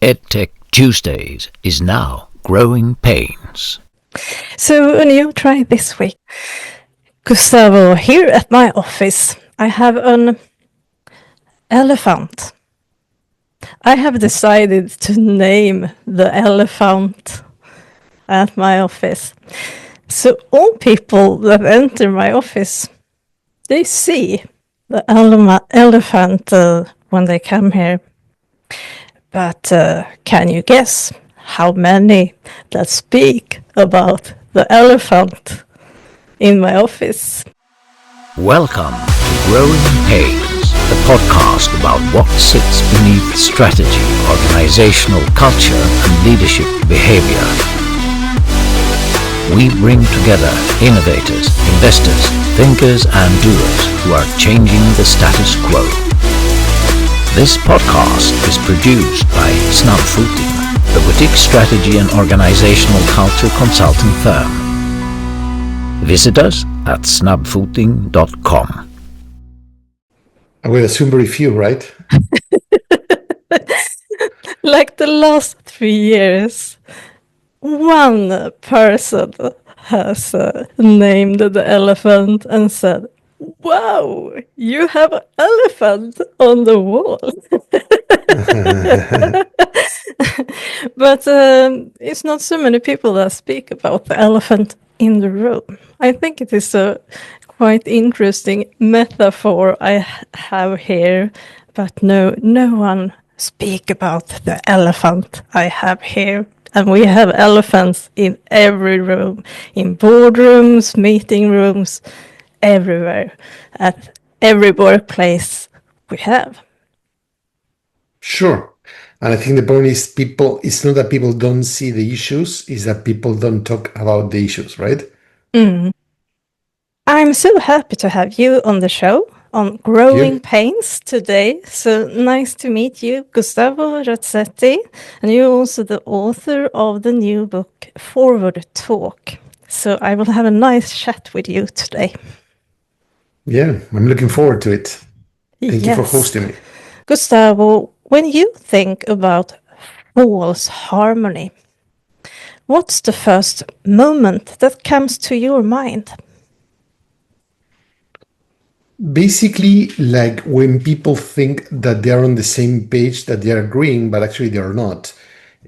EdTech Tuesdays is now Growing Pains. So a new try this week. Gustavo, here at my office, I have an elephant. I have decided to name the elephant at my office. So all people that enter my office, they see the elephant when they come here. But can you guess how many that speak about the elephant in my office? Welcome to Growing Pains, the podcast about what sits beneath strategy, organizational culture, and leadership behavior. We bring together innovators, investors, thinkers, and doers who are changing the status quo. This podcast is produced by Snabbfoting, the boutique strategy and organizational culture consulting firm. Visit us at snabbfoting.com. I would assume very few, right? Like the last 3 years, one person has named the elephant and said, "Wow, you have an elephant on the wall." But it's not so many people that speak about the elephant in the room. I think it is a quite interesting metaphor I have here, but no one speak about the elephant I have here. And we have elephants in every room, in boardrooms, meeting rooms, everywhere, at every workplace we have. Sure. And I think the point is it's not that people don't see the issues, it's that people don't talk about the issues, right? I'm so happy to have you on the show on Growing Pains today. So nice to meet you, Gustavo Razzetti. And you're also the author of the new book, Forward Talk. So I will have a nice chat with you today. Yeah, I'm looking forward to it. Thank you for hosting me. Gustavo, when you think about false harmony, what's the first moment that comes to your mind? Basically, like when people think that they're on the same page, that they're agreeing, but actually they are not.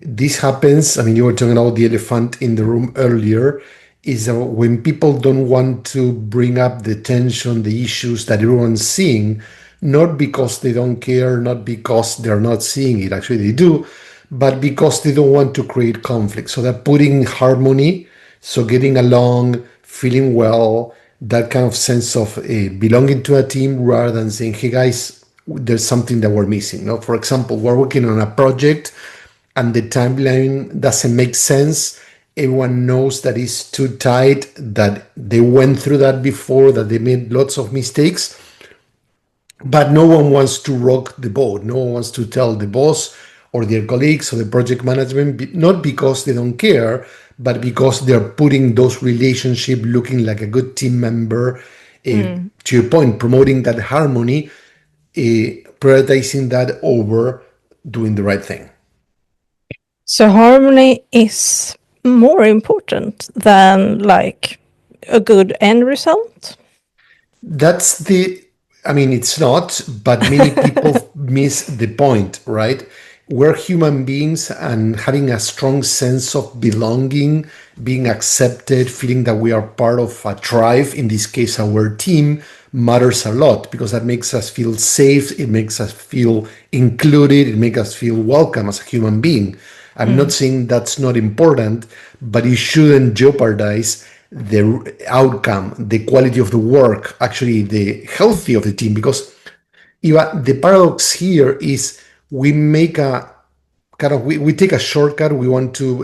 This happens, I mean, you were talking about the elephant in the room earlier, is when people don't want to bring up the tension, the issues that everyone's seeing, not because they don't care, not because they're not seeing it, actually they do, but because they don't want to create conflict. So they're putting harmony, so getting along, feeling well, that kind of sense of belonging to a team rather than saying, hey guys, there's something that we're missing. No? For example, we're working on a project and the timeline doesn't make sense. Everyone knows that it's too tight, that they went through that before, that they made lots of mistakes, but no one wants to rock the boat. No one wants to tell the boss or their colleagues or the project management, not because they don't care, but because they're putting those relationships looking like a good team member, to your point, promoting that harmony, prioritizing that over doing the right thing. So harmony is more important than like a good end result? It's not, but many people miss the point, right? We're human beings, and having a strong sense of belonging, being accepted, feeling that we are part of a tribe, in this case our team, matters a lot because that makes us feel safe, it makes us feel included, it makes us feel welcome as a human being. I'm not saying that's not important, but it shouldn't jeopardize the outcome, the quality of the work, actually the healthy of the team, because the paradox here is we make we take a shortcut. We want to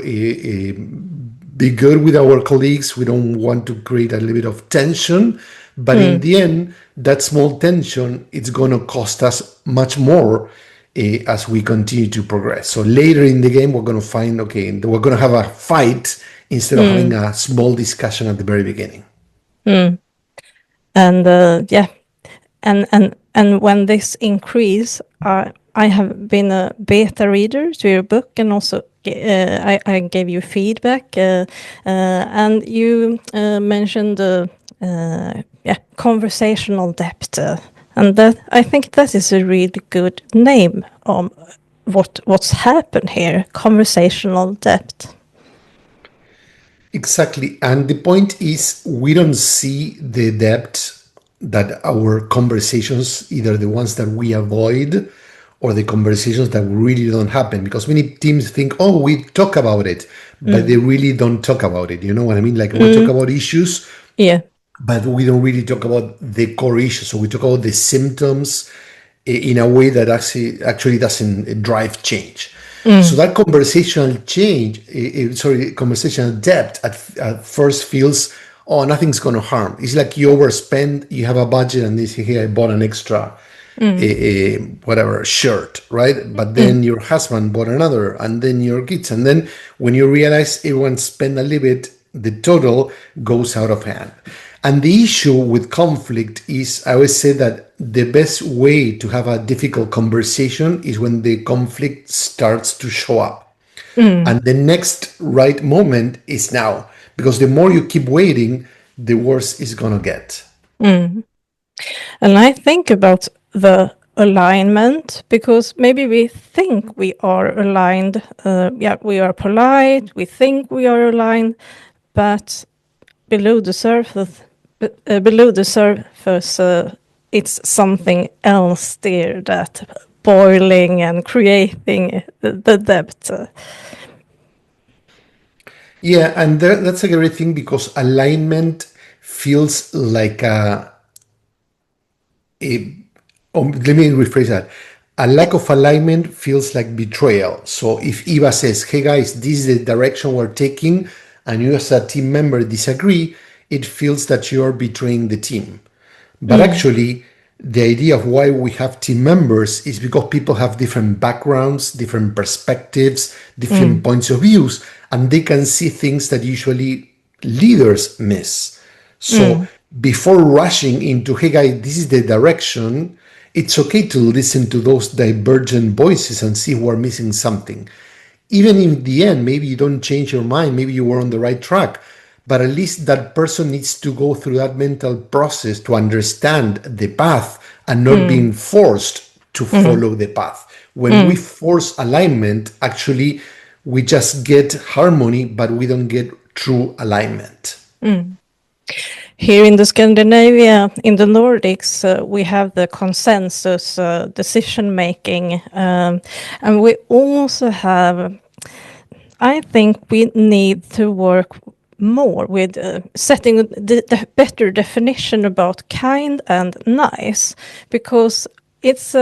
be good with our colleagues. We don't want to create a little bit of tension, but in the end, that small tension, it's going to cost us much more as we continue to progress. So later in the game, we're going to find, okay, we're going to have a fight instead of having a small discussion at the very beginning. And when this increase, I have been a beta reader to your book, and also I gave you feedback, and you mentioned conversational depth, and that I think that is a really good name on what's happened here. Conversational depth. Exactly. And the point is, we don't see the depth that our conversations, either the ones that we avoid or the conversations that really don't happen, because many teams think, oh, we talk about it, but they really don't talk about it. You know what I mean? Like we talk about issues, Yeah. but we don't really talk about the core issue. So we talk about the symptoms in a way that actually doesn't drive change. So that conversational conversational depth at first feels, oh, nothing's going to harm. It's like you overspend, you have a budget, and they say, hey, I bought an extra whatever shirt, right? But then your husband bought another, and then your kids, and then when you realize everyone spent a little bit, the total goes out of hand. And the issue with conflict is, I always say that the best way to have a difficult conversation is when the conflict starts to show up. And the next right moment is now, because the more you keep waiting, the worse it's going to get. And I think about the alignment, because maybe we think we are aligned. We are polite, we think we are aligned, but below the surface, it's something else there that boiling and creating the depth. Yeah, and that's a great thing, because alignment feels like let me rephrase that. A lack of alignment feels like betrayal. So if Eva says, hey guys, this is the direction we're taking, and you as a team member disagree, it feels that you're betraying the team. But actually, the idea of why we have team members is because people have different backgrounds, different perspectives, different points of views, and they can see things that usually leaders miss. So before rushing into, hey guys, this is the direction, it's okay to listen to those divergent voices and see who are missing something. Even in the end, maybe you don't change your mind, maybe you were on the right track, but at least that person needs to go through that mental process to understand the path and not being forced to follow the path. When we force alignment, actually, we just get harmony, but we don't get true alignment. Here in the Scandinavia, in the Nordics, we have the consensus decision making, and we also have, I think we need to work more with setting the better definition about kind and nice, because it's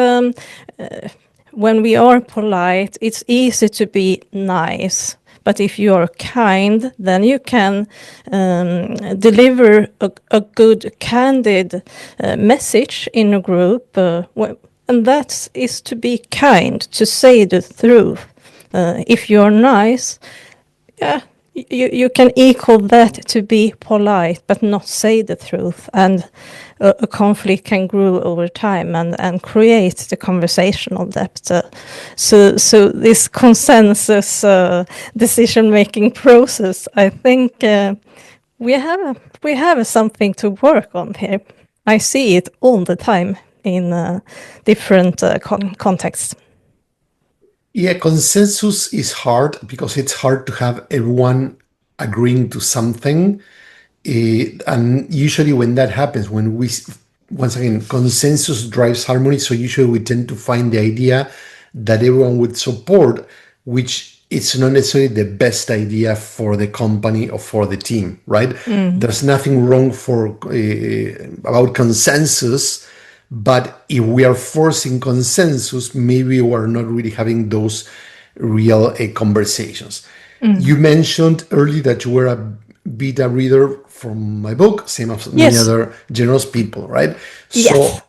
when we are polite, it's easy to be nice. But if you are kind, then you can deliver a good, candid message in a group. And that is to be kind, to say the truth. If you are nice, you can equal that to be polite, but not say the truth. And a conflict can grow over time and create the conversational depth. So this consensus decision-making process, I think we have something to work on here. I see it all the time in different contexts. Yeah, consensus is hard because it's hard to have everyone agreeing to something. And usually when that happens, once again, consensus drives harmony. So usually we tend to find the idea that everyone would support, which it's not necessarily the best idea for the company or for the team, right? There's nothing wrong about consensus, but if we are forcing consensus, maybe we're not really having those real conversations. You mentioned earlier that you were a beta reader from my book, same as many other generous people, right? So,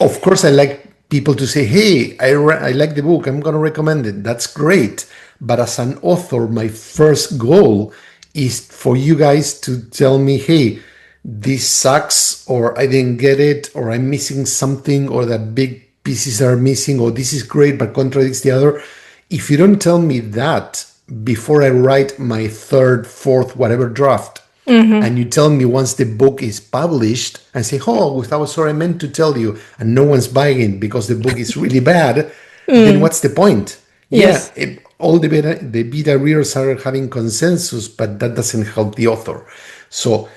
of course, I like people to say, hey, I like the book, I'm going to recommend it. That's great. But as an author, my first goal is for you guys to tell me, hey, this sucks, or I didn't get it, or I'm missing something, or that big pieces are missing, or this is great but contradicts the other. If you don't tell me that before I write my third, fourth, whatever draft, and you tell me once the book is published and say, oh, Gustavo, sorry, I meant to tell you, and no one's buying it because the book is really bad, then what's the point? Yes. Yeah, all the beta readers are having consensus, but that doesn't help the author. So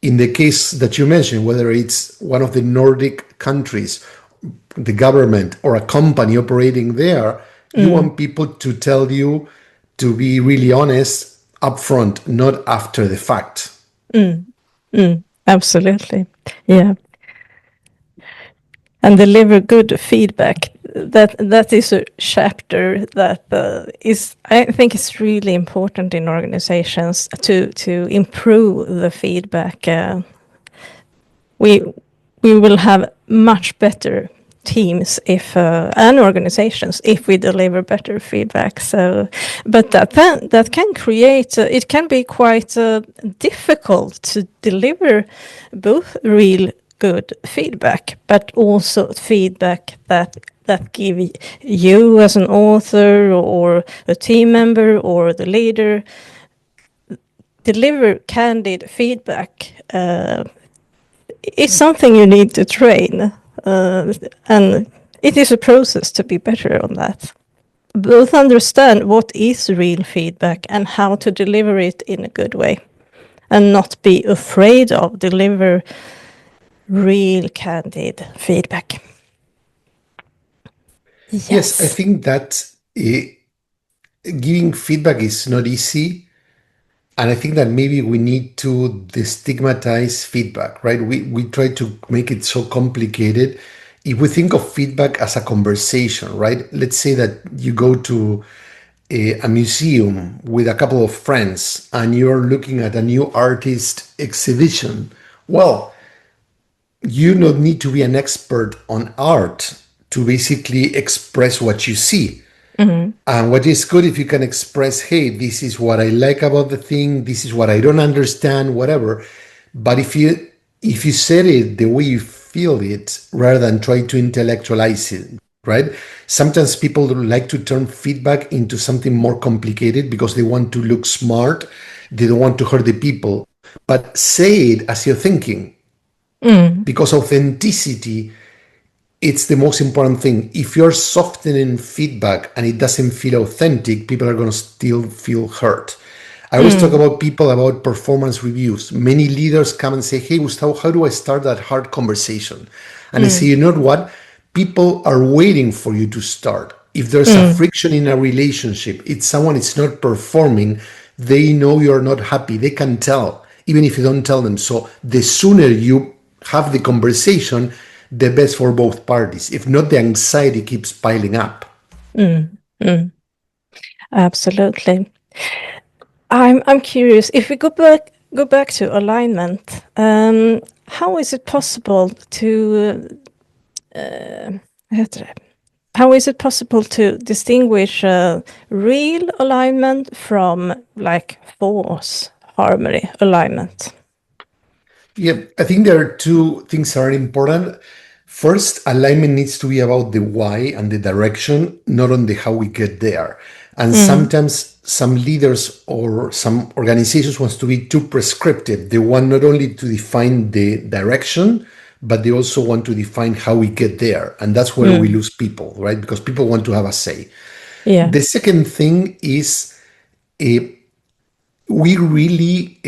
in the case that you mentioned, whether it's one of the Nordic countries, the government, or a company operating there, you want people to tell you to be really honest upfront, not after the fact. Absolutely. Yeah. And deliver good feedback. That is a chapter that is, I think, is really important in organizations to improve the feedback. We will have much better teams if and organizations if we deliver better feedback. So, but that can create. It can be quite difficult to deliver both real good feedback, but also feedback that give you as an author or a team member or the leader. Deliver candid feedback. It's something you need to train, and it is a process to be better on that. Both understand what is real feedback and how to deliver it in a good way, and not be afraid of deliver real candid feedback. Yes, I think that giving feedback is not easy. And I think that maybe we need to destigmatize feedback, right? We try to make it so complicated. If we think of feedback as a conversation, right? Let's say that you go to a museum with a couple of friends and you're looking at a new artist exhibition. Well, you don't need to be an expert on art to basically express what you see. And what is good if you can express, hey, this is what I like about the thing, this is what I don't understand, whatever. But if you said it the way you feel it, rather than try to intellectualize it, right? Sometimes people like to turn feedback into something more complicated because they want to look smart, they don't want to hurt the people. But say it as you're thinking, because authenticity, it's the most important thing. If you're softening feedback and it doesn't feel authentic, people are going to still feel hurt. I always talk about people about performance reviews. Many leaders come and say, hey, Gustavo, how do I start that hard conversation? And I say, you know what? People are waiting for you to start. If there's a friction in a relationship, if someone is not performing, they know you're not happy. They can tell, even if you don't tell them. So the sooner you have the conversation, the best for both parties. If not, the anxiety keeps piling up. Absolutely. I'm curious if we go back to alignment. How is it possible to distinguish real alignment from like false harmony alignment? Yeah, I think there are two things that are important. First, alignment needs to be about the why and the direction, not on the how we get there. And sometimes some leaders or some organizations wants to be too prescriptive. They want not only to define the direction, but they also want to define how we get there. And that's where we lose people, right? Because people want to have a say. Yeah. The second thing is we really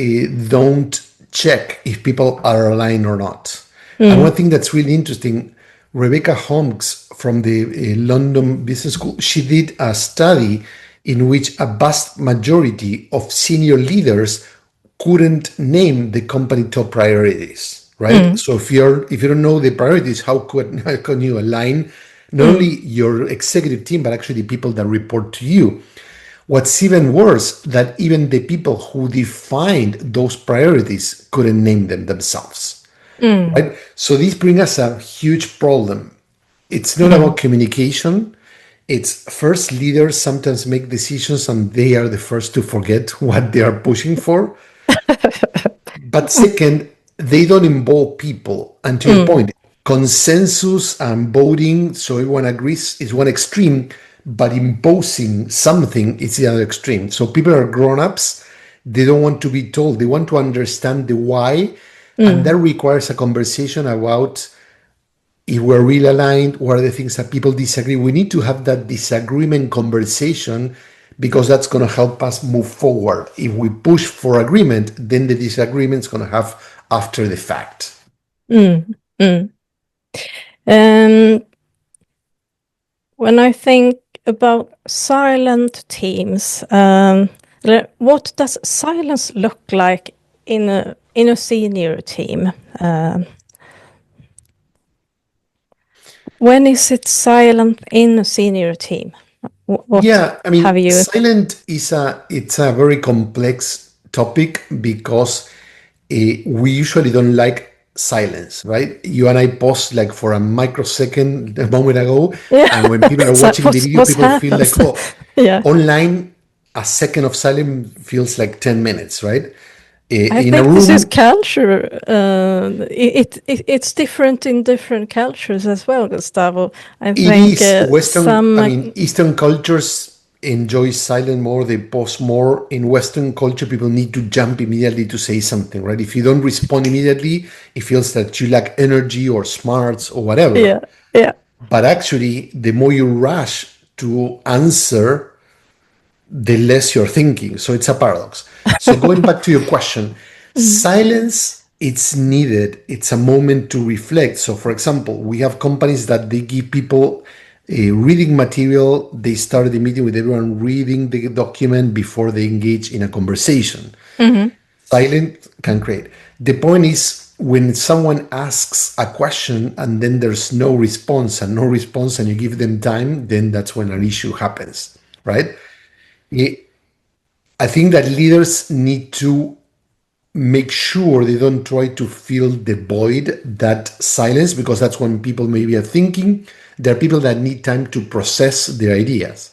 don't check if people are aligned or not. And one thing that's really interesting, Rebecca Holmes from the London Business School, she did a study in which a vast majority of senior leaders couldn't name the company top priorities, right? So if you don't know the priorities, how can you align not only your executive team, but actually the people that report to you? What's even worse, that even the people who defined those priorities couldn't name them themselves. Right? So this brings us a huge problem. It's not about communication. It's first, leaders sometimes make decisions and they are the first to forget what they are pushing for. But second, they don't involve people. And to your point, Consensus and voting, so everyone agrees, is one extreme, but imposing something is the other extreme. So people are grown-ups, they don't want to be told, they want to understand the why, and that requires a conversation about if we're really aligned, what are the things that people disagree. We need to have that disagreement conversation because that's going to help us move forward. If we push for agreement, then the disagreement's going to have after the fact. When I think about silent teams, what does silence look like in a senior team? When is it silent in a senior team? Silent it's a very complex topic because we usually don't like silence, right? You and I paused like for a microsecond a moment ago, and when people are watching the video, people feel like, online, a second of silence feels like 10 minutes, right? I think this is culture. It's different in different cultures as well, Gustavo. Eastern cultures enjoy silence more, they pause more. In Western culture, people need to jump immediately to say something, right? If you don't respond immediately, it feels that you lack energy or smarts or whatever. Yeah. But actually, the more you rush to answer, the less you're thinking. So it's a paradox. So going back to your question, silence, it's needed. It's a moment to reflect. So for example, we have companies that they give people a reading material. They start the meeting with everyone reading the document before they engage in a conversation. Silence can create. The point is, when someone asks a question and then there's no response and you give them time, then that's when an issue happens, right? I think that leaders need to make sure they don't try to fill the void, that silence, because that's when people maybe are thinking. There are people that need time to process their ideas.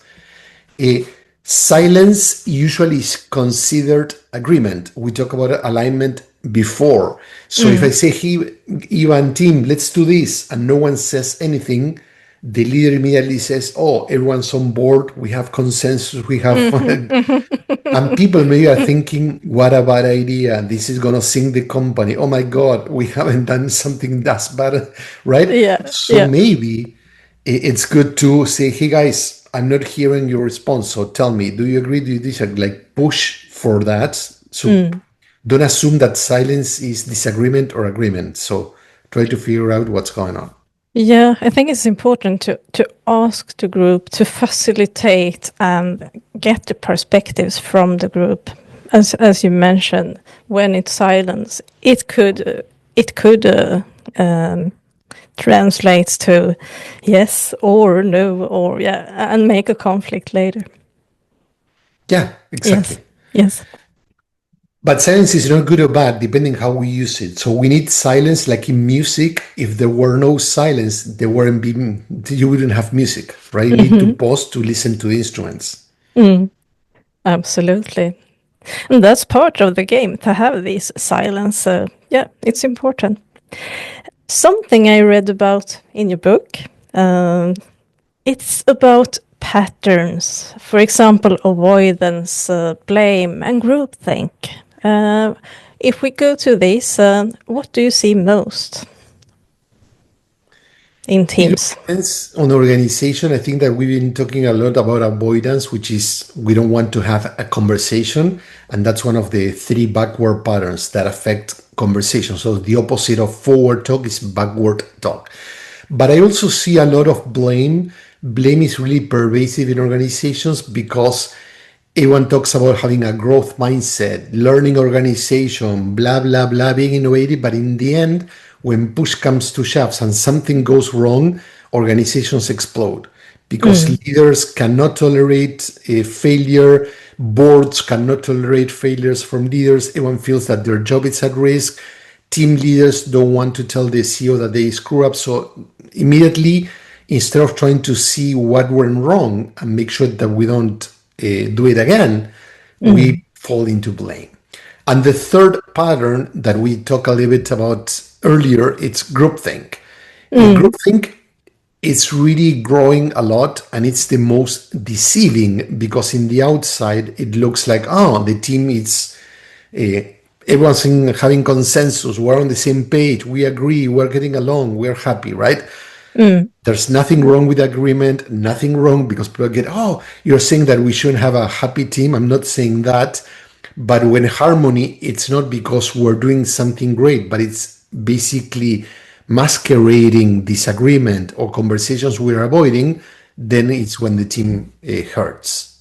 Silence usually is considered agreement. We talked about alignment before. So if I say, hey, Ewa and team, let's do this, and no one says anything, the leader immediately says, oh, everyone's on board, we have consensus, we have and people maybe are thinking, what a bad idea, this is going to sink the company, oh my god, we haven't done something that's bad, right? So maybe it's good to say, hey guys, I'm not hearing your response, so tell me, do you agree, do you disagree? Like push for that. So don't assume that silence is disagreement or agreement. So try to figure out what's going on. Yeah, I think it's important to ask the group to facilitate and get the perspectives from the group. As you mentioned, when it's silence, it could translate to yes or no or and make a conflict later. Yeah, exactly. Yes. But silence is not good or bad, depending how we use it. So we need silence, like in music. If there were no silence, you wouldn't have music, right? You need to pause to listen to the instruments. Absolutely. And that's part of the game, to have this silence. It's important. Something I read about in your book, it's about patterns. For example, avoidance, blame, and groupthink. If we go to this, what do you see most in teams? It depends on the organization. I think that we've been talking a lot about avoidance, which is we don't want to have a conversation. And that's one of the 3 backward patterns that affect conversation. So the opposite of forward talk is backward talk. But I also see a lot of blame. Blame is really pervasive in organizations because everyone talks about having a growth mindset, learning organization, blah, blah, blah, being innovative. But in the end, when push comes to shove and something goes wrong, organizations explode because leaders cannot tolerate a failure. Boards cannot tolerate failures from leaders. Everyone feels that their job is at risk. Team leaders don't want to tell the CEO that they screw up. So immediately, instead of trying to see what went wrong and make sure that we don't do it again, we fall into blame. And the third pattern that we talked a little bit about earlier, it's groupthink. Groupthink is really growing a lot, and it's the most deceiving because in the outside it looks like, oh, the team is everyone's having consensus, we're on the same page, we agree, we're getting along, we're happy, right? There's nothing wrong with agreement, nothing wrong, because people get, oh, you're saying that we shouldn't have a happy team. I'm not saying that. But when harmony, it's not because we're doing something great, but it's basically masquerading disagreement or conversations we're avoiding, then it's when the team hurts.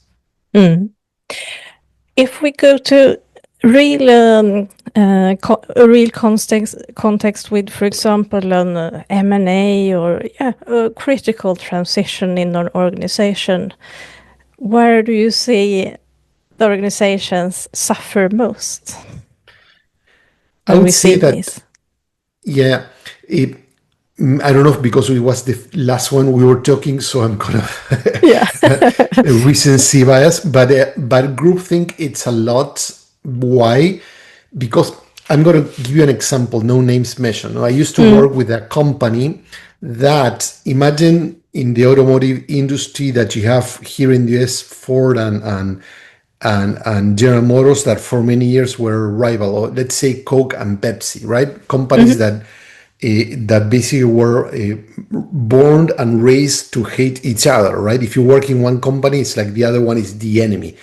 If we go to real context with, for example, an M&A or a critical transition in an organization, where do you see the organizations suffer most? I would say that, yeah, I don't know if because it was the last one we were talking, so I'm kind of recency bias, but groupthink, it's a lot. Why? Because I'm going to give you an example, no names mentioned. I used to work with a company that, imagine in the automotive industry that you have here in the US, Ford and General Motors, that for many years were rival, or let's say Coke and Pepsi, right? Companies that basically were born and raised to hate each other, right? If you work in one company, it's like the other one is the enemy.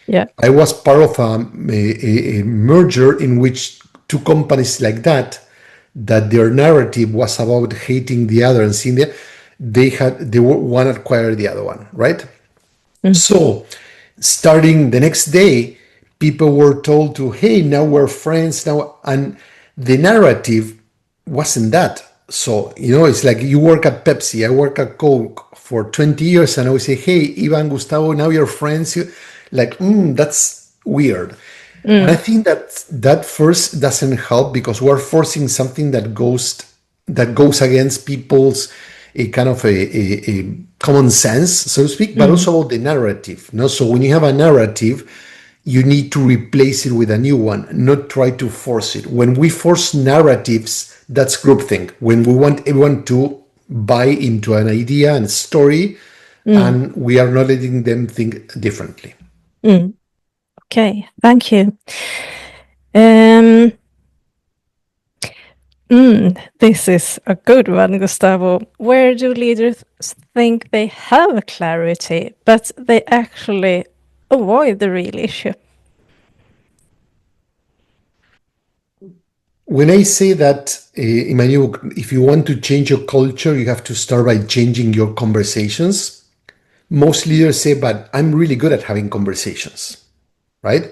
Yeah, I was part of a merger in which two companies like that their narrative was about hating the other and seeing they were one acquired the other one, right? So starting the next day, people were told to, hey, now we're friends now, and the narrative wasn't that. So, it's like you work at Pepsi, I work at Coke for 20 years, and I would say, hey, Ivan, Gustavo, now you're friends. Like, that's weird. And I think that first doesn't help because we're forcing something that goes against people's a common sense, so to speak, but also the narrative. So when you have a narrative, you need to replace it with a new one, not try to force it. When we force narratives, that's groupthink. When we want everyone to buy into an idea and story, and we are not letting them think differently. Okay, thank you. This is a good one, Gustavo. Where do leaders think they have clarity, but they actually avoid the real issue? When I say that, Emmanuel, if you want to change your culture, you have to start by changing your conversations. Most leaders say, but I'm really good at having conversations, right?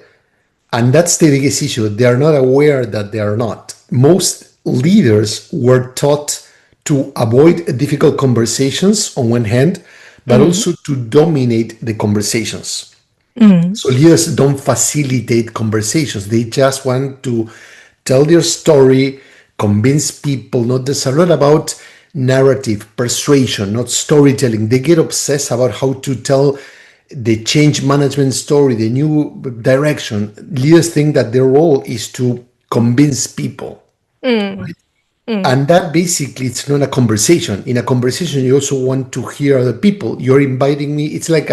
And that's the biggest issue. They are not aware that they are not. Most leaders were taught to avoid difficult conversations on one hand, but also to dominate the conversations. So leaders don't facilitate conversations. They just want to tell their story, convince people. There's a lot about narrative, persuasion, not storytelling. They get obsessed about how to tell the change management story, the new direction. Leaders think that their role is to convince people. Right? And that basically, it's not a conversation. In a conversation, you also want to hear other people. You're inviting me. It's like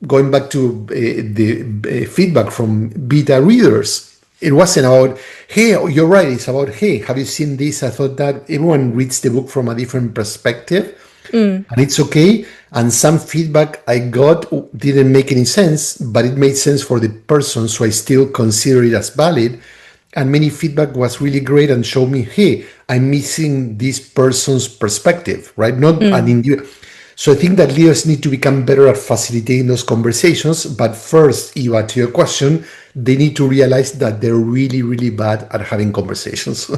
going back to the feedback from beta readers. It wasn't about, hey, you're right. It's about, hey, have you seen this? I thought that everyone reads the book from a different perspective. And it's okay. And some feedback I got didn't make any sense, but it made sense for the person. So I still consider it as valid. And many feedback was really great and showed me, hey, I'm missing this person's perspective, right? Not an individual. So I think that leaders need to become better at facilitating those conversations. But first, Eva, to your question, they need to realize that they're really, really bad at having conversations.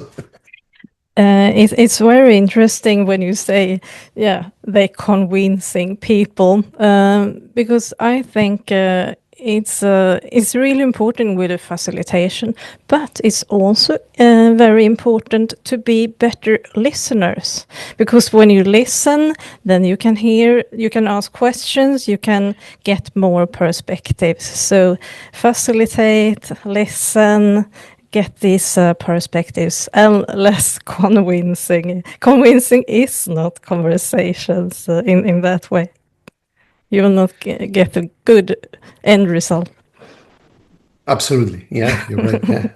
It's very interesting when you say, they're convincing people, because I think it's really important with a facilitation, but it's also very important to be better listeners, because when you listen, then you can hear, you can ask questions, you can get more perspectives. So facilitate, listen, get these perspectives and less convincing. Convincing is not conversations in that way. You will not get a good end result. Absolutely. Yeah, you're right. Yeah.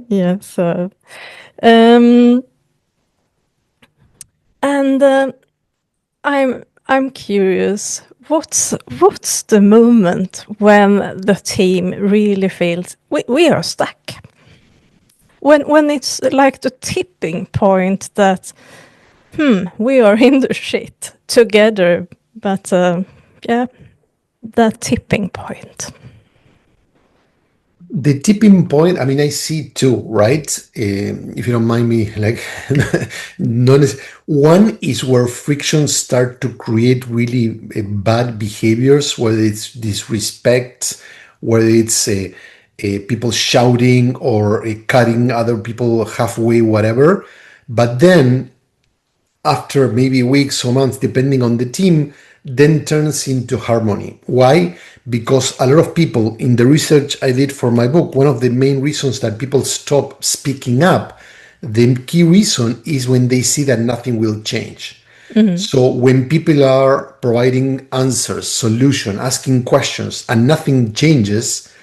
Yeah. So, and I'm curious. What's the moment when the team really feels we are stuck? When it's like the tipping point that we are in the shit together, but yeah, that tipping point. The tipping point, I mean, I see two, right? If you don't mind me, like, one is where frictions start to create really bad behaviors, whether it's disrespect, whether it's people shouting or cutting other people halfway, whatever. But then after maybe weeks or months, depending on the team, then turns into harmony. Why? Because a lot of people in the research I did for my book, one of the main reasons that people stop speaking up, the key reason is when they see that nothing will change. So when people are providing answers, solution, asking questions, and nothing changes,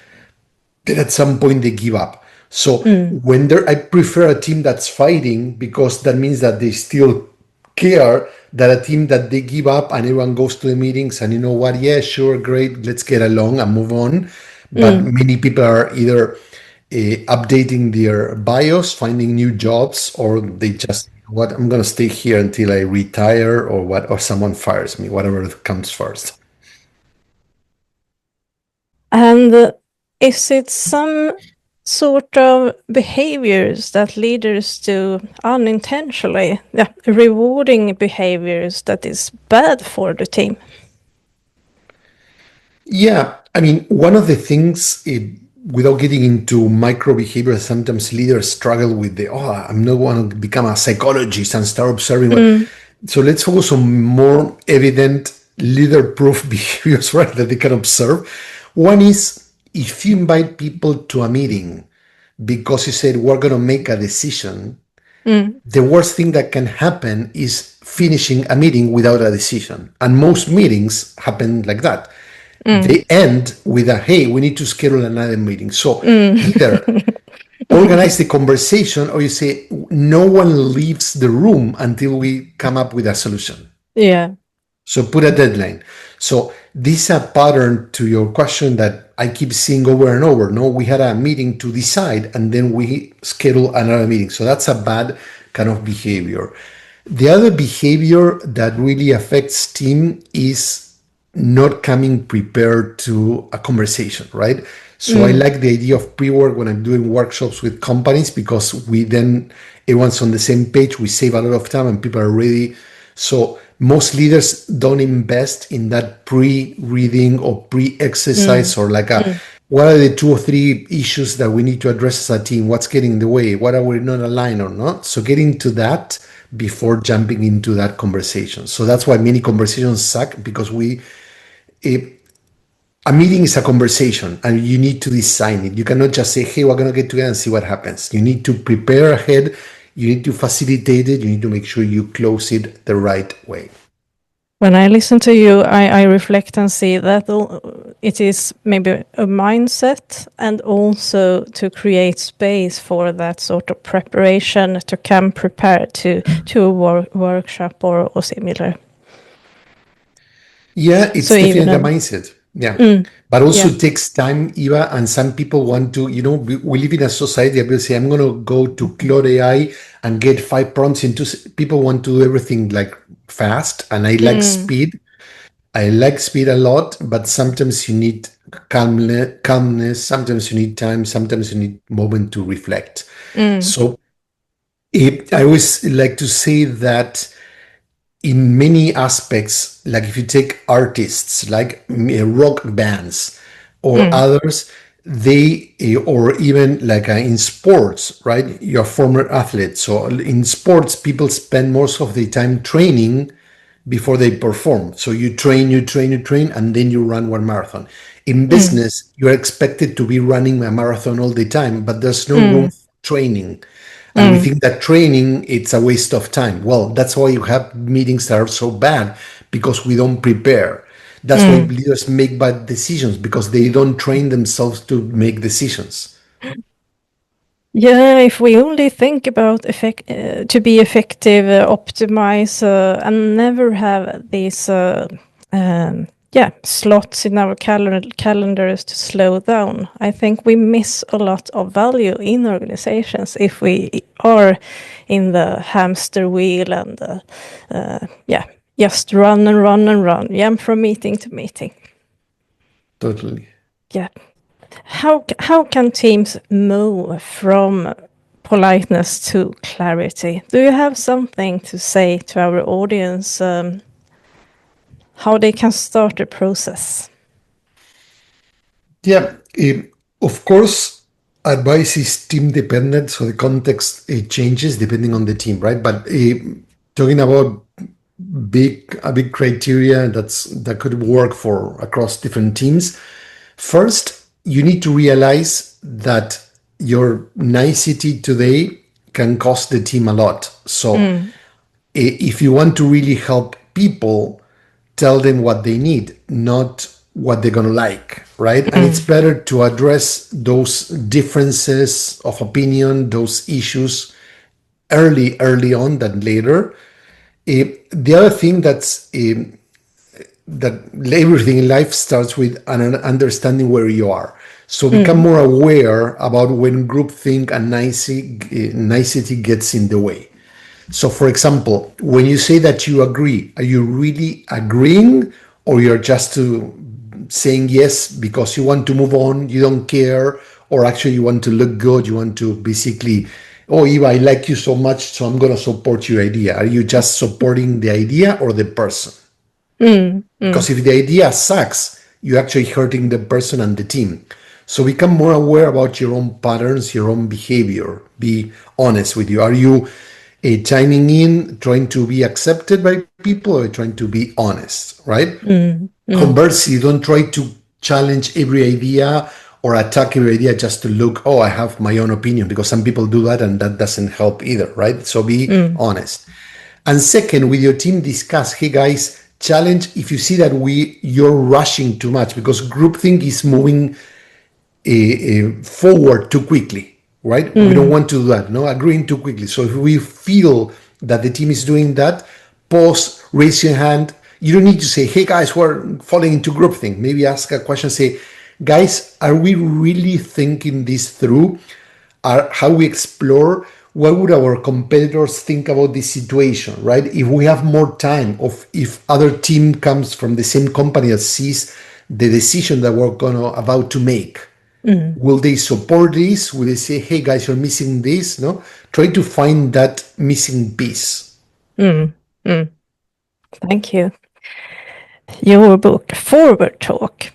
then at some point they give up. So when I prefer a team that's fighting, because that means that they still care, that a team that they give up and everyone goes to the meetings and you know what, yeah, sure, great, let's get along and move on. But many people are either updating their bios, finding new jobs, or they just, what, I'm going to stay here until I retire or what, or someone fires me, whatever comes first. And is it some sort of behaviors that leaders do unintentionally, rewarding behaviors that is bad for the team? Yeah, I mean, one of the things, without getting into micro behaviors, sometimes leaders struggle with I'm not going to become a psychologist and start observing. So let's focus on more evident leader-proof behaviors, right, that they can observe. One is if you invite people to a meeting because you said we're going to make a decision, the worst thing that can happen is finishing a meeting without a decision. And most meetings happen like that. They end with hey, we need to schedule another meeting. So either organize the conversation or you say, no one leaves the room until we come up with a solution. Yeah. So put a deadline. So this is a pattern to your question that I keep seeing over and over. No, we had a meeting to decide and then we schedule another meeting. So that's a bad kind of behavior. The other behavior that really affects team is not coming prepared to a conversation, right? So I like the idea of pre-work when I'm doing workshops with companies, because everyone's on the same page, we save a lot of time and people are ready. So most leaders don't invest in that pre-reading or pre-exercise or what are the 2 or 3 issues that we need to address as a team? What's getting in the way? What are we not aligned or not? So getting to that before jumping into that conversation. So that's why many conversations suck, because a meeting is a conversation and you need to design it. You cannot just say, hey, we're going to get together and see what happens. You need to prepare ahead. You need to facilitate it. You need to make sure you close it the right way. When I listen to you, I reflect and see that it is maybe a mindset, and also to create space for that sort of preparation to come prepared to a workshop or similar. Yeah, it's so definitely a mindset. Yeah. But also it takes time, Eva, and some people want to, we live in a society that will say, I'm going to go to Claude AI and get 5 prompts into, people want to do everything like fast, and I like speed. I like speed a lot, but sometimes you need calmness, sometimes you need time, sometimes you need moment to reflect. So I always like to say that in many aspects, like if you take artists like rock bands or others, they, or even like in sports, right? You're a former athlete. So in sports, people spend most of the time training before they perform. So you train, and then you run one marathon. In business, you're expected to be running a marathon all the time, but there's no room for training. And we think that training, it's a waste of time. Well, that's why you have meetings that are so bad, because we don't prepare. That's why leaders make bad decisions, because they don't train themselves to make decisions. Yeah, if we only think about to be effective, optimize, and never have these slots in our calendars to slow down, I think we miss a lot of value in organizations if we are in the hamster wheel and just run and run and run, jump from meeting to meeting. Totally. Yeah. How can teams move from politeness to clarity? Do you have something to say to our audience, how they can start the process? Yeah, of course, advice is team dependent, so the context changes depending on the team, right? But talking about a big criteria that could work for across different teams. First, you need to realize that your nicety today can cost the team a lot. So if you want to really help people, tell them what they need, not what they're going to like, right? And it's better to address those differences of opinion, those issues early on than later. The other thing that everything in life starts with an understanding where you are. So become more aware about when groupthink and nicety gets in the way. So for example, when you say that you agree, are you really agreeing, or you're just saying yes because you want to move on, you don't care, or actually you want to look good, you want to basically, oh, Eva, I like you so much, so I'm going to support your idea. Are you just supporting the idea or the person? Because if the idea sucks, you're actually hurting the person and the team. So become more aware about your own patterns, your own behavior. Be honest with you. Are you chiming in, trying to be accepted by people, or trying to be honest, right? Conversely, don't try to challenge every idea or attack every idea just to look, oh, I have my own opinion, because some people do that and that doesn't help either, right? So be honest. And second, with your team, discuss, hey guys, challenge if you see that you're rushing too much, because groupthink is moving forward too quickly, right? We don't want to do that, no, agreeing too quickly. So if we feel that the team is doing that, pause, raise your hand. You don't need to say, hey guys, we're falling into groupthink. Maybe ask a question, say, guys, are we really thinking this through? How we explore, what would our competitors think about this situation, right? If we have more time, or if other team comes from the same company that sees the decision that we're about to make, will they support this? Will they say, hey guys, you're missing this? No, try to find that missing piece. Thank you. Your book, Forward Talk.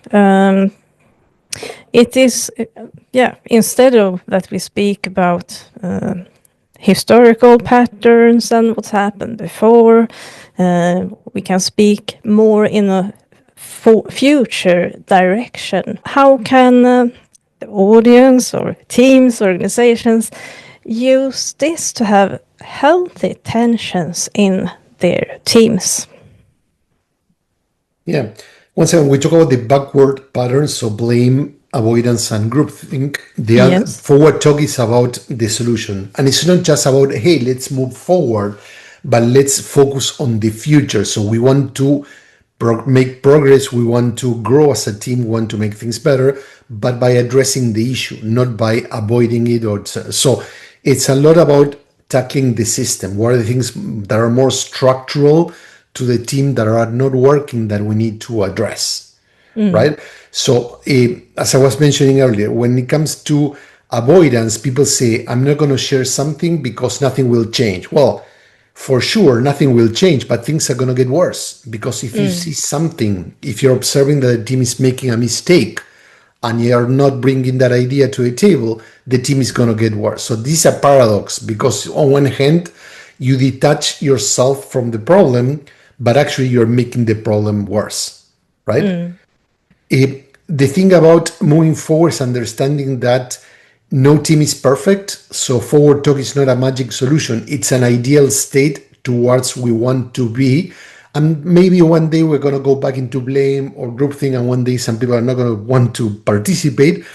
It is, instead of that we speak about historical patterns and what's happened before, we can speak more in a future direction. How can the audience or teams, organizations use this to have healthy tensions in their teams? Yeah. Once again, we talk about the backward patterns, so blame, avoidance, and groupthink. The other forward talk is about the solution. And it's not just about, hey, let's move forward, but let's focus on the future. So we want to make progress, we want to grow as a team, we want to make things better, but by addressing the issue, not by avoiding it. So it's a lot about tackling the system. What are the things that are more structural to the team that are not working that we need to address, right? So as I was mentioning earlier, when it comes to avoidance, people say, I'm not going to share something because nothing will change. Well, for sure, nothing will change, but things are going to get worse, because if you see something, if you're observing that the team is making a mistake and you're not bringing that idea to a table, the team is going to get worse. So this is a paradox, because on one hand, you detach yourself from the problem, but actually you're making the problem worse, right? the thing about moving forward is understanding that no team is perfect. So forward talk is not a magic solution. It's an ideal state towards we want to be. And maybe one day we're going to go back into blame or groupthink, and one day some people are not going to want to participate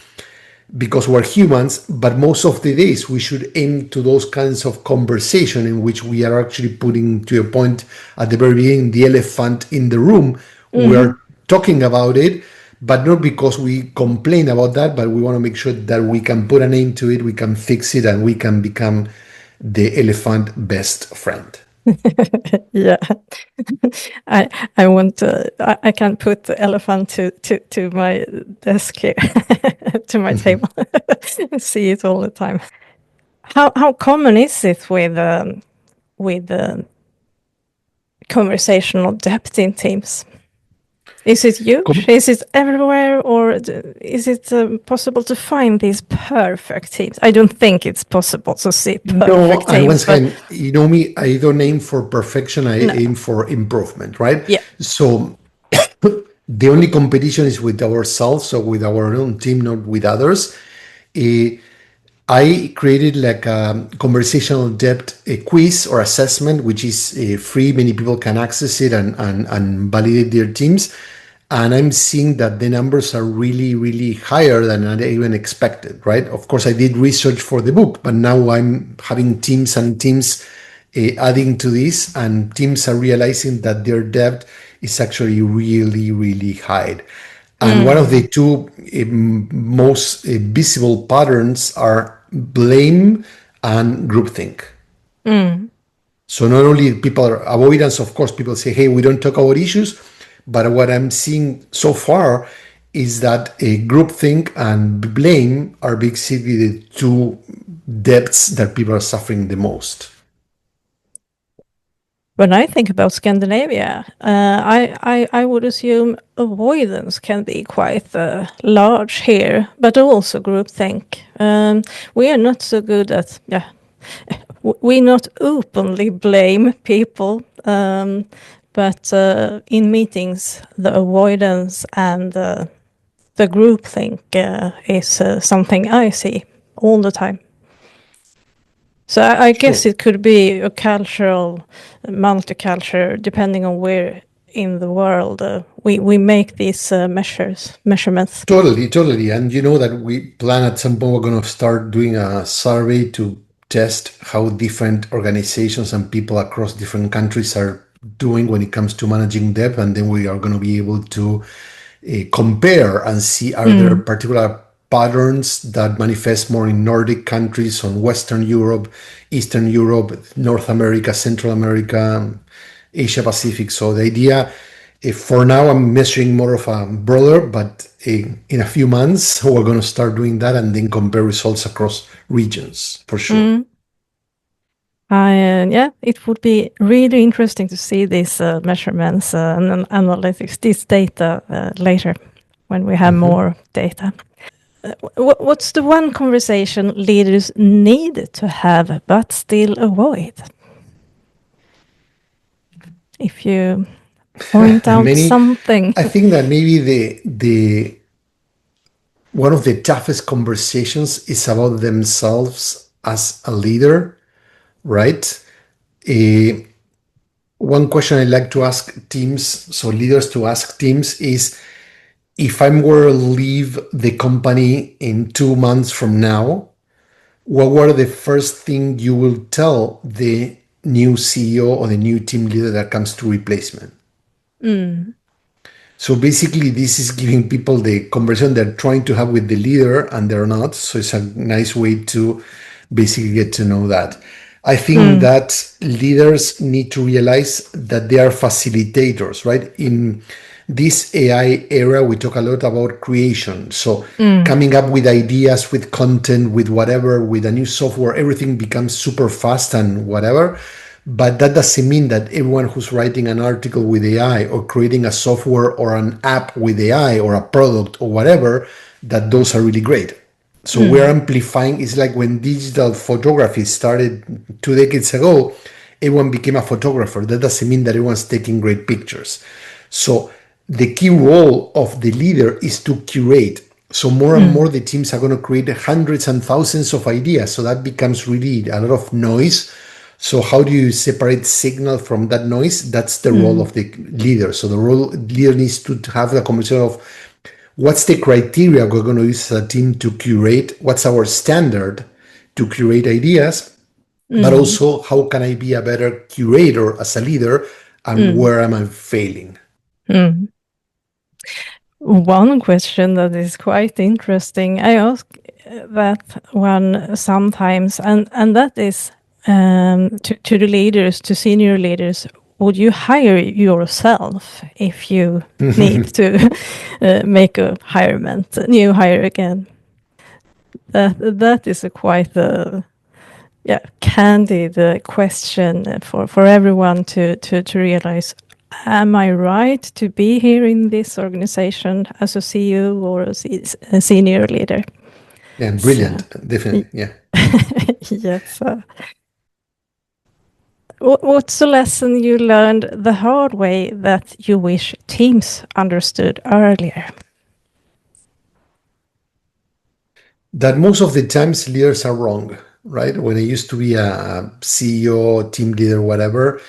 because we're humans. But most of the days we should aim to those kinds of conversation in which we are actually putting, to your point at the very beginning, the elephant in the room. We're talking about it, but not because we complain about that, but we want to make sure that we can put a name to it, we can fix it, and we can become the elephant best friend. Yeah, I want to. I can put the elephant to my desk here, to my table, see it all the time. How common is it with conversational depth in teams? Is it huge? Is it everywhere, or is it possible to find these perfect teams? I don't think it's possible to see perfect teams. And once again, you know me, I don't aim for perfection, I aim for improvement, right? Yeah. So the only competition is with ourselves, so with our own team, not with others. I created like a conversational depth a quiz or assessment, which is free. Many people can access it and validate their teams. And I'm seeing that the numbers are really, really higher than I even expected, right? Of course, I did research for the book, but now I'm having teams and teams adding to this, and teams are realizing that their depth is actually really, really high. And one of the two most visible patterns are blame and groupthink. So not only people are avoidance, of course, people say, hey, we don't talk about issues. But what I'm seeing so far is that groupthink and blame are basically the two depths that people are suffering the most. When I think about Scandinavia, I would assume avoidance can be quite large here, but also groupthink. We are not so good at, we not openly blame people, but in meetings, the avoidance and the groupthink is something I see all the time. So I guess it could be a cultural, multicultural, depending on where in the world we make these measurements. Totally. And you know that we plan at some point, we're going to start doing a survey to test how different organizations and people across different countries are doing when it comes to managing debt. And then we are going to be able to compare and see, are there particular patterns that manifest more in Nordic countries, on Western Europe, Eastern Europe, North America, Central America, Asia Pacific. So the idea, for now, I'm measuring more of a broader, but in a few months, we're going to start doing that and then compare results across regions, for sure. It would be really interesting to see these measurements and analytics, this data later when we have more data. What's the one conversation leaders need to have but still avoid? If you point out something. I think that maybe the one of the toughest conversations is about themselves as a leader, right? One question I like to ask teams, so leaders to ask teams, is if I'm going to leave the company in 2 months from now, what were the first thing you will tell the new CEO or the new team leader that comes to replacement? So basically, this is giving people the conversation they're trying to have with the leader and they're not. So it's a nice way to basically get to know that. I think that leaders need to realize that they are facilitators, right? In this AI era, we talk a lot about creation. So coming up with ideas, with content, with whatever, with a new software, everything becomes super fast and whatever. But that doesn't mean that everyone who's writing an article with AI or creating a software or an app with AI or a product or whatever, that those are really great. So we're amplifying. It's like when digital photography started 2 decades ago, everyone became a photographer. That doesn't mean that everyone's taking great pictures. So the key role of the leader is to curate. So more and more the teams are going to create hundreds and thousands of ideas. So that becomes really a lot of noise. So how do you separate signal from that noise? That's the role of the leader. So the leader needs to have the conversation of what's the criteria we're going to use as a team to curate, what's our standard to curate ideas, but also how can I be a better curator as a leader, and where am I failing? One question that is quite interesting, I ask that one sometimes, and that is to the leaders, to senior leaders, would you hire yourself if you need to make a new hire again? That is a quite candid question for everyone to realize. Am I right to be here in this organization as a CEO or a senior leader? Yeah, brilliant, definitely, yeah. Yes. What's a lesson you learned the hard way that you wish teams understood earlier? That most of the times leaders are wrong, right? When I used to be a CEO, team leader, whatever,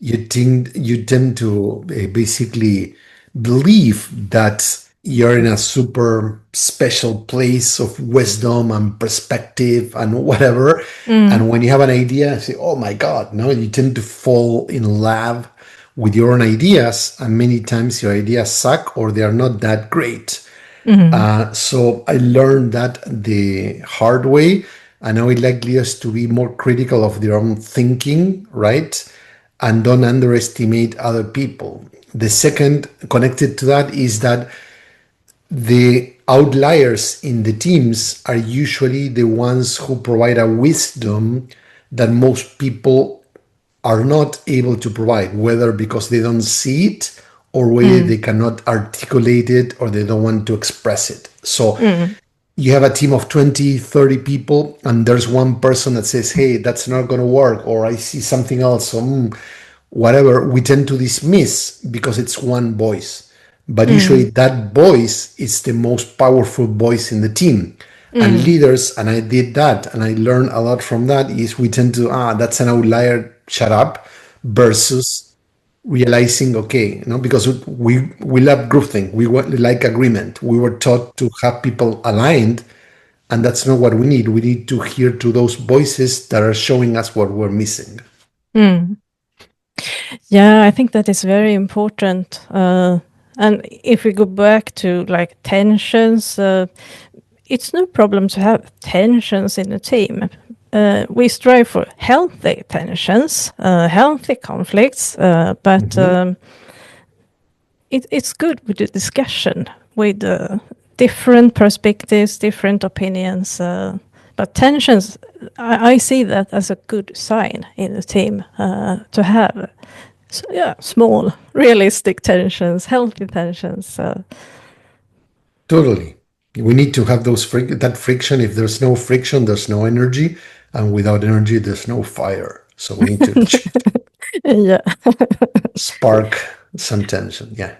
you tend to basically believe that you're in a super special place of wisdom and perspective and whatever. And when you have an idea, you say, oh my God, no, you tend to fall in love with your own ideas. And many times your ideas suck or they are not that great. So I learned that the hard way. And I would like leaders to be more critical of their own thinking, right? And don't underestimate other people. The second connected to that is that the outliers in the teams are usually the ones who provide a wisdom that most people are not able to provide, whether because they don't see it or whether they cannot articulate it or they don't want to express it. So you have a team of 20, 30 people, and there's one person that says, hey, that's not going to work, or I see something else, or whatever. We tend to dismiss because it's one voice. But usually that voice is the most powerful voice in the team. And leaders, and I did that, and I learned a lot from that, is we tend to, that's an outlier, shut up, versus realizing, okay, because we love groupthink, we like agreement. We were taught to have people aligned, and that's not what we need. We need to hear to those voices that are showing us what we're missing. Yeah, I think that is very important. And if we go back to like tensions, it's no problem to have tensions in a team. We strive for healthy tensions, healthy conflicts, but it's good with the discussion, with different perspectives, different opinions. But tensions, I see that as a good sign in the team to have. Small, realistic tensions, healthy tensions. Totally. We need to have that friction. If there's no friction, there's no energy. And without energy, there's no fire. So we need to spark some tension. Yeah.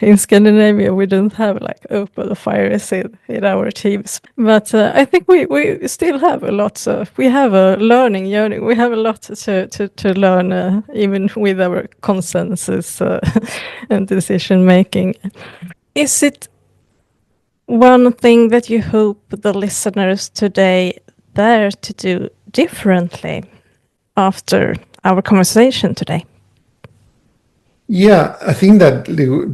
In Scandinavia, we don't have like open fires in our teams. But I think we still have a lot. We have a learning journey. We have a lot to learn, even with our consensus and decision making. Is it one thing that you hope the listeners today dare to do differently after our conversation today? Yeah, I think that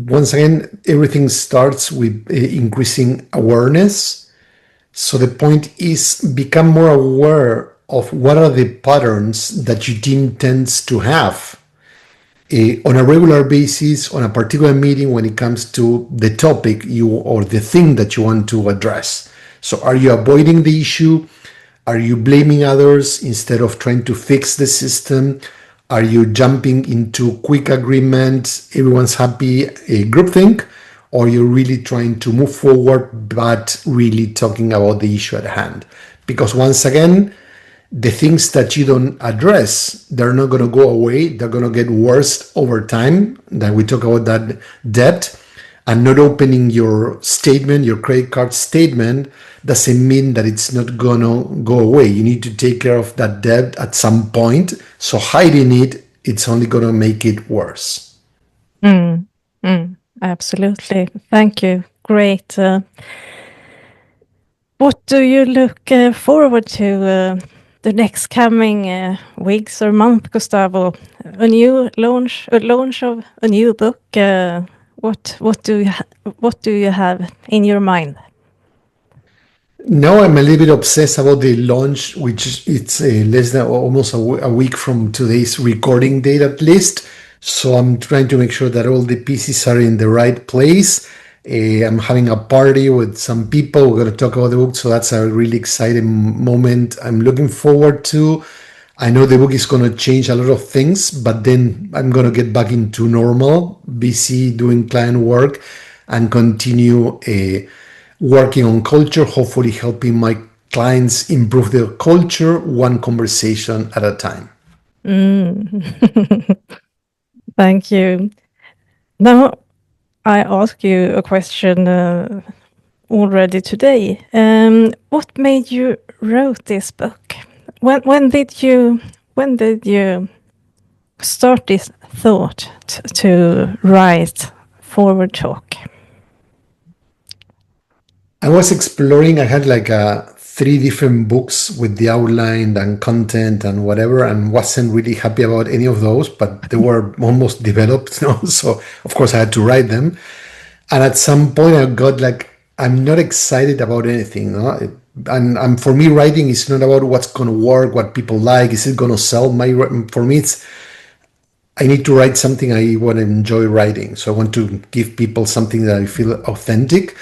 once again, everything starts with increasing awareness. So the point is become more aware of what are the patterns that your team tends to have on a regular basis, on a particular meeting when it comes to the topic or the thing that you want to address. So are you avoiding the issue? Are you blaming others instead of trying to fix the system? Are you jumping into quick agreement, everyone's happy, groupthink? Or you're really trying to move forward, but really talking about the issue at hand? Because once again, the things that you don't address, they're not going to go away. They're going to get worse over time. That we talk about that debt, and not opening your statement, your credit card statement, doesn't mean that it's not going to go away. You need to take care of that debt at some point. So hiding it, it's only going to make it worse. Absolutely. Thank you. Great. What do you look forward to the next coming weeks or month, Gustavo? A launch of a new book. What do you have in your mind? Now I'm a little bit obsessed about the launch, which it's less than almost a week from today's recording date at least. So I'm trying to make sure that all the pieces are in the right place. I'm having a party with some people. We're going to talk about the book. So that's a really exciting moment I'm looking forward to. I know the book is going to change a lot of things, but then I'm going to get back into normal, busy doing client work, and continue working on culture, hopefully helping my clients improve their culture one conversation at a time. Thank you. Now, I ask you a question already today. What made you wrote this book? When did you start this thought to write Forward Talk? I was exploring. I had like 3 different books with the outline and content and whatever, and wasn't really happy about any of those, but they were almost developed, so of course I had to write them. And at some point I got like, I'm not excited about anything, and for me writing is not about what's going to work, what people like, is it going to sell. For me it's, I need to write something I want to enjoy writing, so I want to give people something that I feel authentic.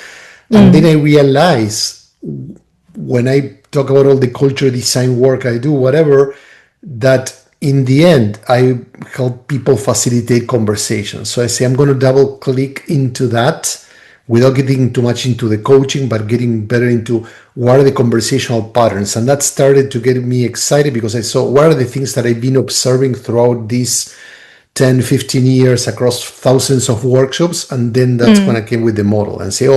And then I realize, when I talk about all the culture design work I do, whatever, that in the end, I help people facilitate conversations. So I say, I'm going to double click into that without getting too much into the coaching, but getting better into what are the conversational patterns. And that started to get me excited because I saw what are the things that I've been observing throughout these 10, 15 years across thousands of workshops. And then that's when I came with the model and say,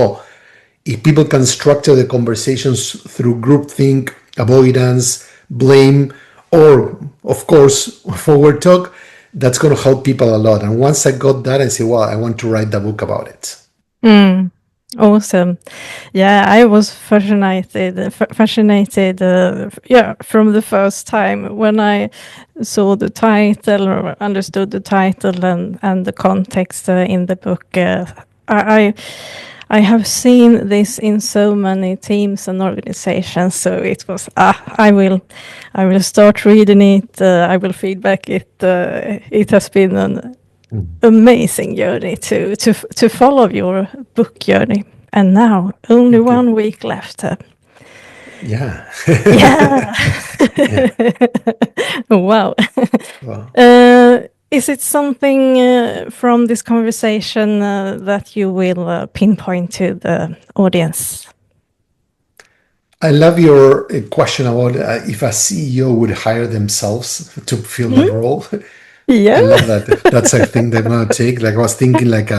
if people can structure the conversations through groupthink, avoidance, blame, or of course, forward talk, that's going to help people a lot. And once I got that, I say, well, I want to write the book about it. Awesome. Yeah, I was fascinated, from the first time when I saw the title or understood the title and the context in the book. I have seen this in so many teams and organizations, so it was I will start reading it. I will feedback it. It has been an amazing journey to follow your book journey, and now only 1 week left. Yeah. Yeah. Wow. Is it something from this conversation that you will pinpoint to the audience? I love your question about if a CEO would hire themselves to fill that role. Yeah. I love that. That's a thing that I'm going to take. Like I was thinking like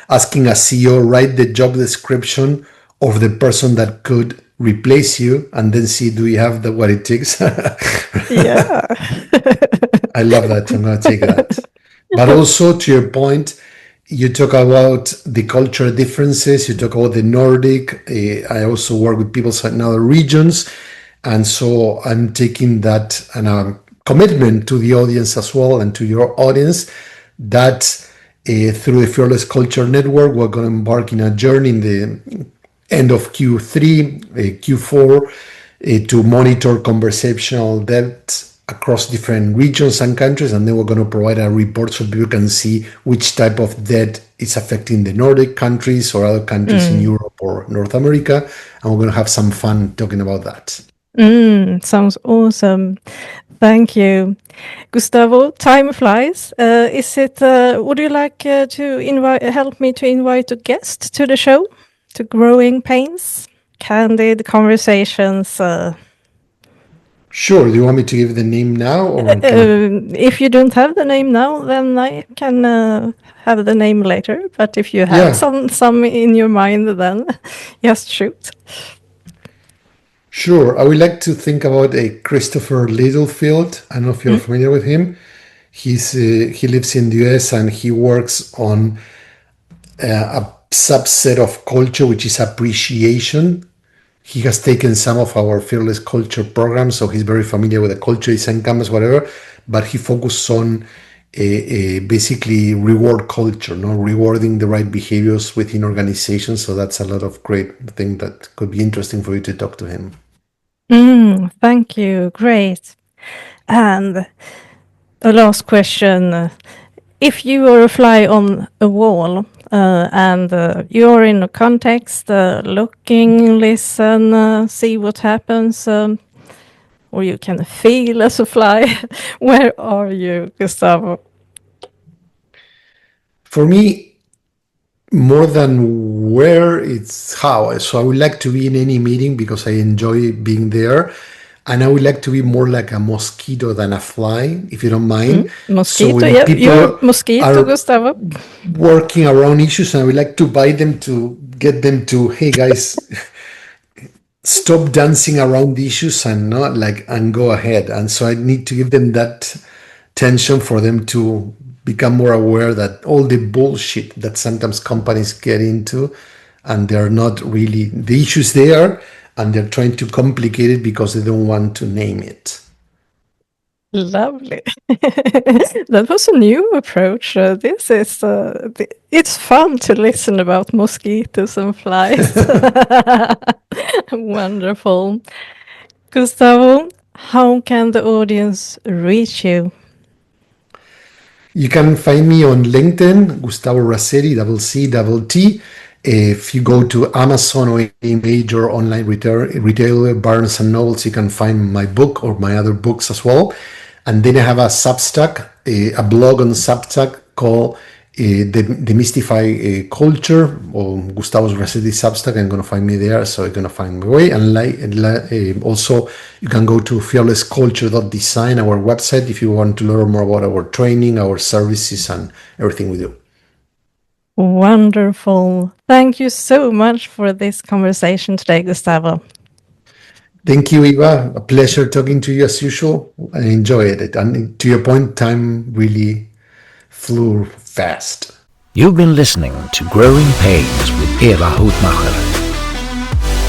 asking a CEO, write the job description of the person that could replace you and then see, do you have what it takes? Yeah. I love that. I'm going to take that. But also to your point, you talk about the cultural differences. You talk about the Nordic. I also work with people in other regions. And so I'm taking that and a commitment to the audience as well and to your audience that through the Fearless Culture Network, we're going to embark in a journey in the end of Q3, Q4 to monitor conversational depth across different regions and countries, and then we're going to provide a report so people can see which type of debt is affecting the Nordic countries or other countries in Europe or North America, and we're going to have some fun talking about that. Sounds awesome. Thank you, Gustavo. Time flies. Would you like to help me to invite a guest to the show, to Growing Pains, Candid Conversations? Sure. Do you want me to give the name now, or If you don't have the name now, then I can have the name later. But if you have some in your mind, then just shoot. Sure. I would like to think about a Christopher Littlefield. I don't know if you're familiar with him. He lives in the US and he works on a subset of culture, which is appreciation. He has taken some of our Fearless Culture programs, so he's very familiar with the culture design canvas, whatever, but he focuses on basically reward culture, rewarding the right behaviors within organizations. So that's a lot of great thing that could be interesting for you to talk to him. Thank you. Great. And a last question. If you were a fly on a wall and you're in a context, looking, listen, see what happens, or you can feel as a fly, where are you, Gustavo? For me, more than where, it's how. So I would like to be in any meeting because I enjoy being there. And I would like to be more like a mosquito than a fly, if you don't mind. Mosquito, so yeah. people You're mosquito, Gustavo. Working around issues, and I would like to buy them to get them to, hey guys, stop dancing around the issues and go ahead. And so I need to give them that tension for them to become more aware that all the bullshit that sometimes companies get into, and they're not really the issues there, and they're trying to complicate it because they don't want to name it. Lovely. That was a new approach. This is it's fun to listen about mosquitoes and flies. Wonderful. Gustavo, how can the audience reach you? You can find me on LinkedIn, Gustavo Razzetti, CCT. If you go to Amazon or any major online retailer, Barnes and Nobles, you can find my book or my other books as well. And then I have a Substack, a blog on Substack called Demystify Culture, or Gustavo Razzetti Substack. I'm going to find me there, so you're going to find my way. And also, you can go to fearlessculture.design, our website, if you want to learn more about our training, our services, and everything we do. Wonderful. Thank you so much for this conversation today, Gustavo. Thank you, Eva. A pleasure talking to you as usual. I enjoyed it. And to your point, time really flew fast. You've been listening to Growing Pains with Ewa Hutmacher.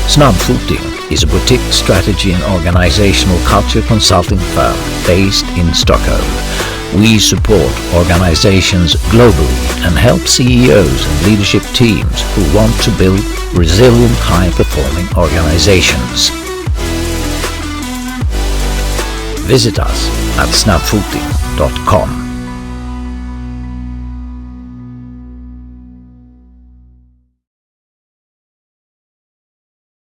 Snabbfoting is a boutique strategy and organizational culture consulting firm based in Stockholm. We support organizations globally and help CEOs and leadership teams who want to build resilient, high-performing organizations. Visit us at snabbfoting.com.